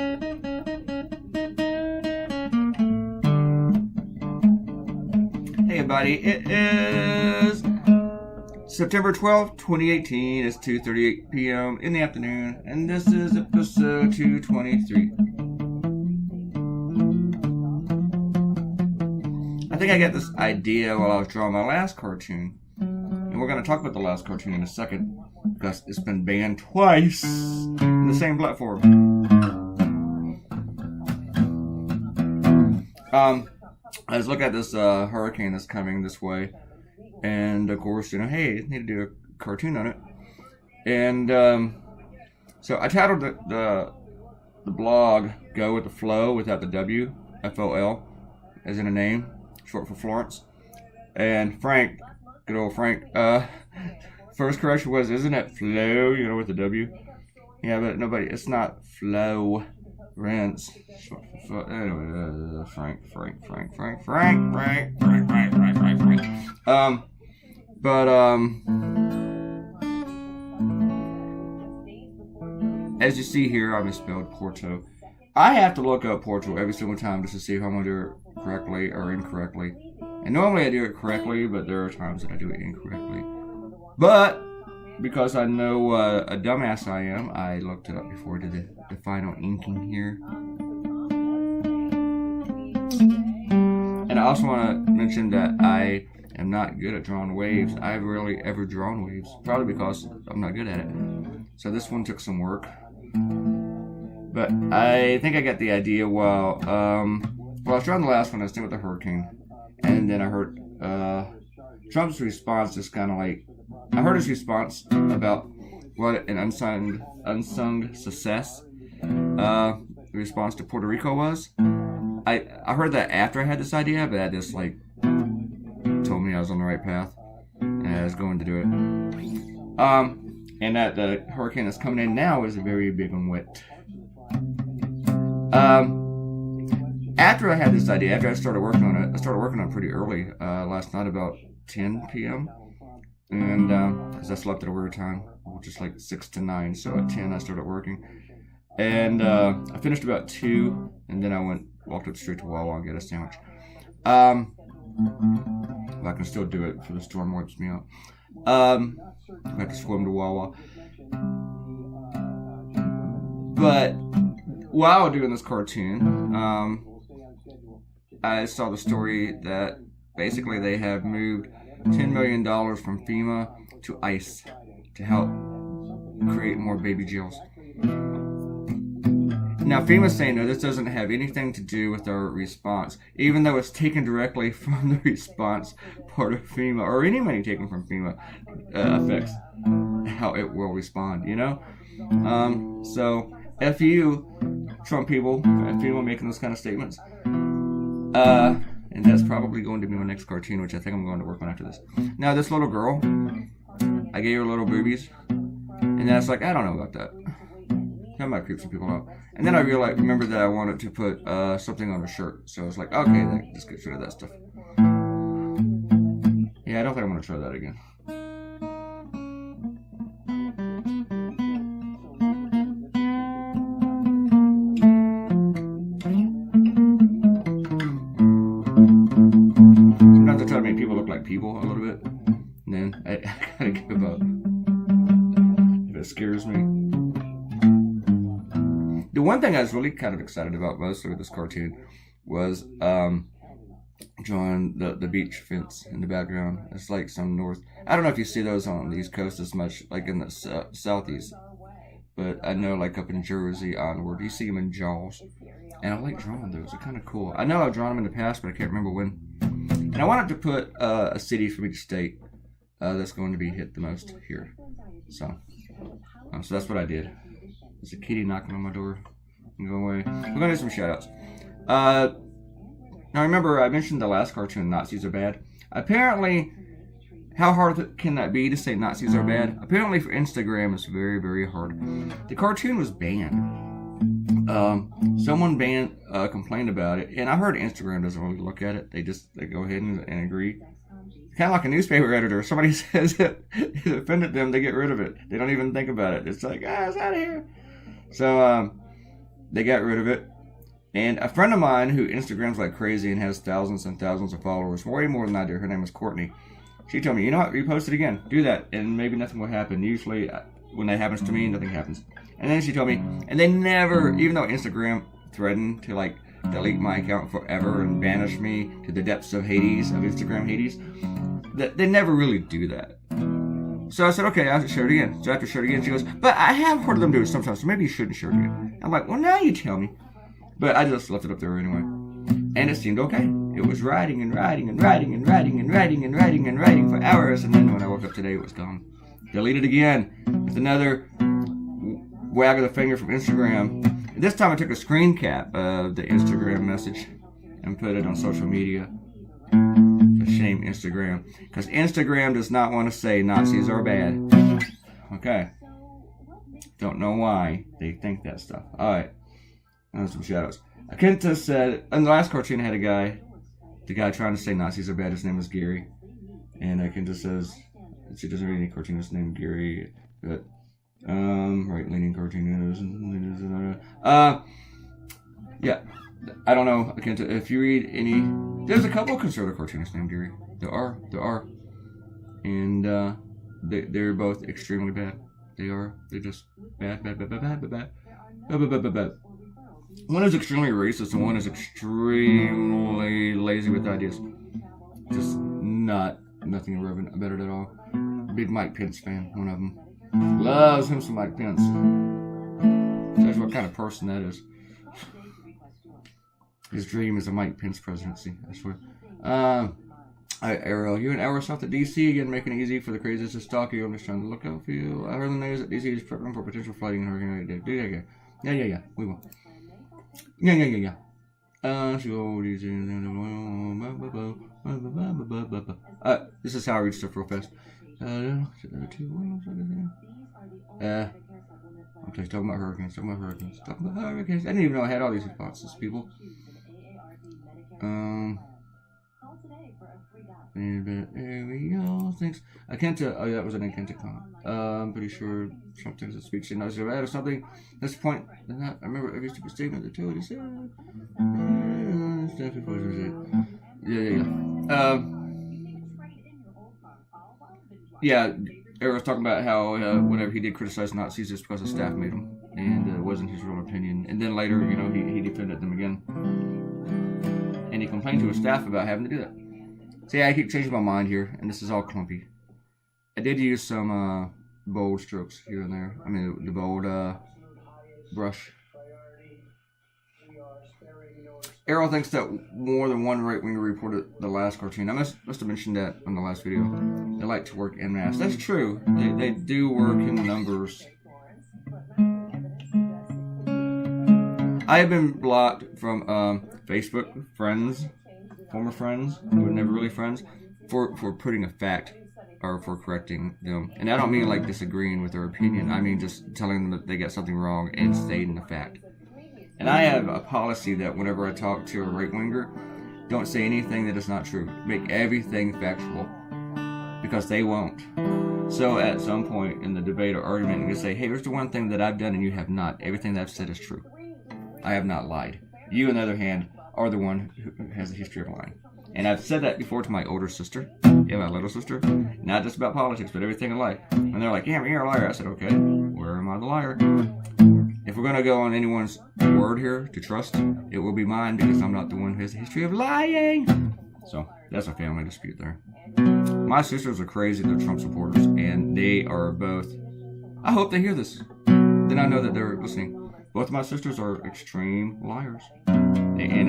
Hey everybody, it is September 12th, 2018. It's 2:38 p.m. in the afternoon, and this is episode 223. I think I got this idea while I was drawing my last cartoon, and we're going to talk about the last cartoon in a second, because it's been banned twice in the same platform. I was looking at this hurricane that's coming this way, and of course, hey, I need to do a cartoon on it. And so I titled the blog "Go with the Flow" without the W, FOL, as in a name, short for Florence. And Frank, good old Frank, first correction was, isn't it flow, with the W? Yeah, but nobody, it's not flow. Rents. Anyway, Frank. As you see here, I misspelled Porto. I have to look up Porto every single time just to see if I'm going to do it correctly or incorrectly. And normally I do it correctly, but there are times that I do it incorrectly. But because I know a dumbass I am, I looked it up before I did the final inking here. And I also want to mention that I am not good at drawing waves. I've rarely ever drawn waves, probably because I'm not good at it. So this one took some work. But I think I got the idea while I was drawing the last one, I was thinking with the hurricane. And then I heard Trump's response is kind of like, I heard his response about what an unsung success response to Puerto Rico was. I heard that after I had this idea, but that just told me I was on the right path and I was going to do it. And that the hurricane that's coming in now is very big and wet. After I had this idea, after I started working on it, I started working on it pretty early last night, about 10 p.m. And because I slept at a weird time, which is like 6 to 9, so at 10 I started working. And I finished about 2, and then I walked up straight to Wawa and get a sandwich. But I can still do it before the storm wipes me out. I have to swim to Wawa. But while doing this cartoon, I saw the story that basically they have moved $10 million from FEMA to ICE to help create more baby jails. Now, FEMA's saying, no, this doesn't have anything to do with our response, even though it's taken directly from the response part of FEMA, or any money taken from FEMA affects how it will respond, So, F you, Trump people, and FEMA making those kind of statements. And that's probably going to be my next cartoon, which I think I'm going to work on after this. Now, this little girl, I gave her little boobies, and then I was like, I don't know about that. That might creep some people out. And then I remembered that I wanted to put something on her shirt. So I was like, okay, let's get rid of that stuff. Yeah, I don't think I'm going to try that again. Sometimes I try to make people look like people a little bit. And then I gotta give up if it scares me. The one thing I was really kind of excited about mostly with this cartoon was drawing the beach fence in the background. It's like some north. I don't know if you see those on the East Coast as much, like in the Southeast. But I know like up in Jersey onward, you see them in Jaws. And I like drawing those. They're kind of cool. I know I've drawn them in the past, but I can't remember when. And I wanted to put a city from each state that's going to be hit the most here. So that's what I did. There's a kitty knocking on my door. Go away. We're going to do some shout-outs. Now remember, I mentioned the last cartoon, Nazis are bad. Apparently, how hard can that be to say Nazis are bad? Apparently for Instagram, it's very, very hard. The cartoon was banned. Someone complained about it, and I heard Instagram doesn't really look at it. They go ahead and agree. Kind of like a newspaper editor. Somebody says it offended them, they get rid of it. They don't even think about it. It's like, it's out of here. So, they got rid of it. And a friend of mine who Instagrams like crazy and has thousands and thousands of followers, way more than I do, her name is Courtney. She told me, you know what, repost it again. Do that, and maybe nothing will happen. Usually, when that happens to me, nothing happens. And then she told me, and they never, even though Instagram threatened to like delete my account forever and banish me to the depths of Hades, of Instagram Hades, that they never really do that. So I said, okay, I'll share it again. So after I shared it again, she goes, but I have heard of them do it sometimes, so maybe you shouldn't share it again. I'm like, well, now you tell me. But I just left it up there anyway. And it seemed okay. It was writing and writing and writing and writing and writing and writing and writing for hours. And then when I woke up today, it was gone. Deleted again. With another wag of the finger from Instagram. And this time I took a screen cap of the Instagram message and put it on social media. To shame Instagram. Because Instagram does not want to say Nazis are bad. Okay. Don't know why they think that stuff. Alright. Some shadows. Akenta said, in the last cartoon I had the guy trying to say Nazis are bad, his name is Gary. And Akenta says, she doesn't read any cartoonist named Gary, but, right-leaning cartoonist. Yeah, I don't know, Akenta, if you read any, there's a couple of conservative cartoonists named Gary. There are. And, they're both extremely bad. They're just bad. One is extremely racist and one is extremely lazy with ideas. Just nothing irreverent about it at all. Big Mike Pence fan, one of them. Loves him some Mike Pence. That's what kind of person that is. His dream is a Mike Pence presidency, I swear. Alright, Ariel, you and Ariel south of DC again, making it easy for the craziest to stalk you. I'm just trying to look out for you. I heard the news that DC is prepping for potential flooding and hurricane. Yeah, we will. Yeah. This is how I read stuff real fast. I'm talking about hurricanes. I didn't even know I had all these responses, people. There we go. Thanks. I can't tell. Oh, yeah, that was an Akenta comment. I'm pretty sure something's a speech and I was or something. At this point, I remember every stupid statement that Toad said. Yeah. Eric was talking about how whenever he did criticize Nazis, it's because the staff made him, and it wasn't his real opinion. And then later, he defended them again, and he complained to his staff about having to do that. So yeah, I keep changing my mind here, and this is all clumpy. I did use some bold strokes here and there. I mean, the bold brush. Arrow thinks that more than one right-winger reported the last cartoon. I must have mentioned that on the last video. They like to work en masse. That's true. They do work in numbers. I have been blocked from Facebook friends, former friends, who were never really friends, for putting a fact or for correcting them. And I don't mean like disagreeing with their opinion. I mean just telling them that they got something wrong and stating the fact. And I have a policy that whenever I talk to a right-winger, don't say anything that is not true. Make everything factual. Because they won't. So at some point in the debate or argument, you can say, hey, here's the one thing that I've done and you have not. Everything that I've said is true. I have not lied. You, on the other hand, are the one who has a history of lying. And I've said that before to my older sister, my little sister, not just about politics, but everything in life. When they're like, yeah, you're a liar, I said, okay, where am I the liar? If we're going to go on anyone's word here to trust, it will be mine because I'm not the one who has a history of lying. So, that's a family dispute there. My sisters are crazy, they're Trump supporters, and they are both, I hope they hear this. Then I know that they're listening. Both of my sisters are extreme liars. And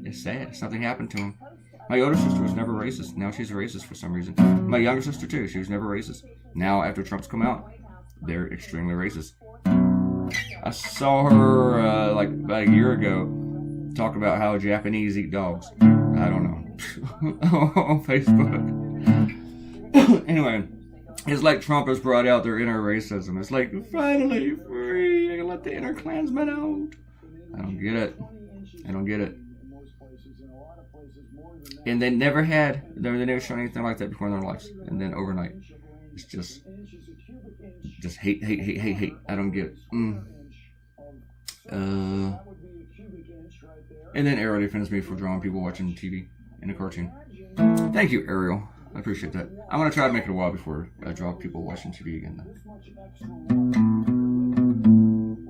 it's sad. Something happened to them. My older sister was never racist. Now she's a racist for some reason. My younger sister too, she was never racist. Now, after Trump's come out, they're extremely racist. I saw her like about a year ago talk about how Japanese eat dogs. I don't know. On Facebook. Anyway, it's like Trump has brought out their inner racism. It's like, finally free. I can let the inner Klansmen out. I don't get it. And they never shown anything like that before in their lives. And then overnight, it's just hate. I don't get it. And then Ariel defends me for drawing people watching TV in a cartoon. Thank you, Ariel. I appreciate that. I'm going to try to make it a while before I draw people watching TV again.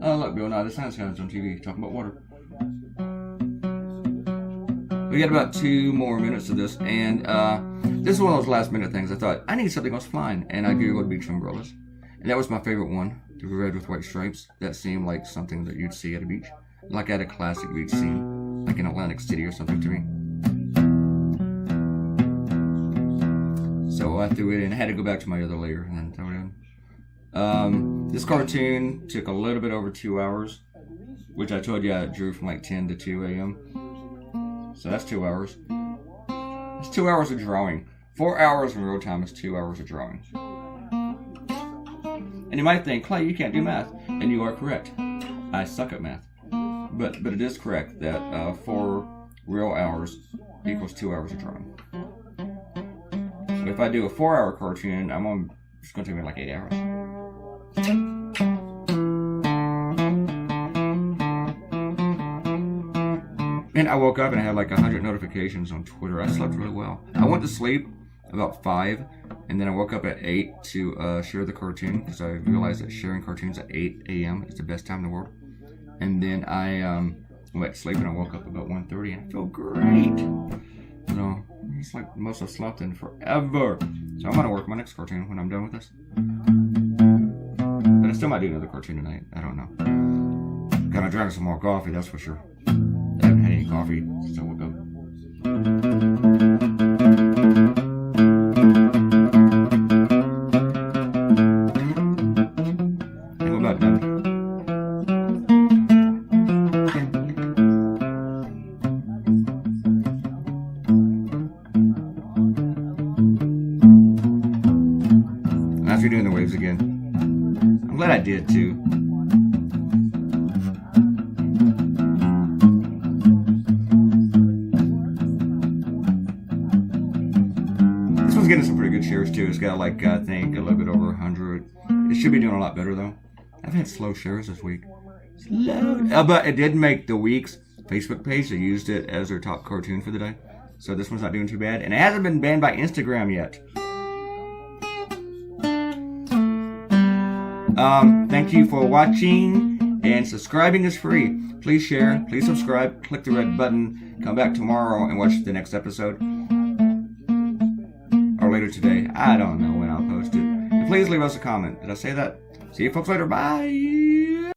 Oh, look, Bill Nye the Science Guy's on TV talking about water. We got about 2 more minutes of this, and this is one of those last minute things. I thought, I need something else flying, and I googled beach umbrellas. And that was my favorite one, the red with white stripes. That seemed like something that you'd see at a beach, like at a classic beach scene, like in Atlantic City or something to me. So I threw it in. I had to go back to my other layer and then throw it in. This cartoon took a little bit over 2 hours, which I told you I drew from like 10 to 2 a.m. So that's 2 hours. It's 2 hours of drawing. 4 hours in real time is 2 hours of drawing. And you might think, Clay, you can't do math. And you are correct. I suck at math. But it is correct that 4 real hours equals 2 hours of drawing. So if I do a 4-hour cartoon, it's going to take me like 8 hours. And I woke up and I had like 100 notifications on Twitter. I slept really well. I went to sleep about 5, and then I woke up at 8 to share the cartoon, because I realized that sharing cartoons at 8 a.m. is the best time in the world. And then I went to sleep and I woke up about 1:30 and I feel great. So it's like the most I've slept in forever. So I'm going to work my next cartoon when I'm done with this. But I still might do another cartoon tonight. I don't know. Gotta drink some more coffee, that's for sure. I haven't had any coffee since I woke up. And we're about done. And after doing the waves again, I'm glad I did too. Getting some pretty good shares too. It's got like, I think, a little bit over 100. It should be doing a lot better though. I've had slow shares this week. Slow. But it did make the week's Facebook page. They used it as their top cartoon for the day. So this one's not doing too bad. And it hasn't been banned by Instagram yet. Thank you for watching, and subscribing is free. Please share, please subscribe, click the red button, come back tomorrow and watch the next episode. Or later today. I don't know when I'll post it. And please leave us a comment. Did I say that? See you folks later. Bye.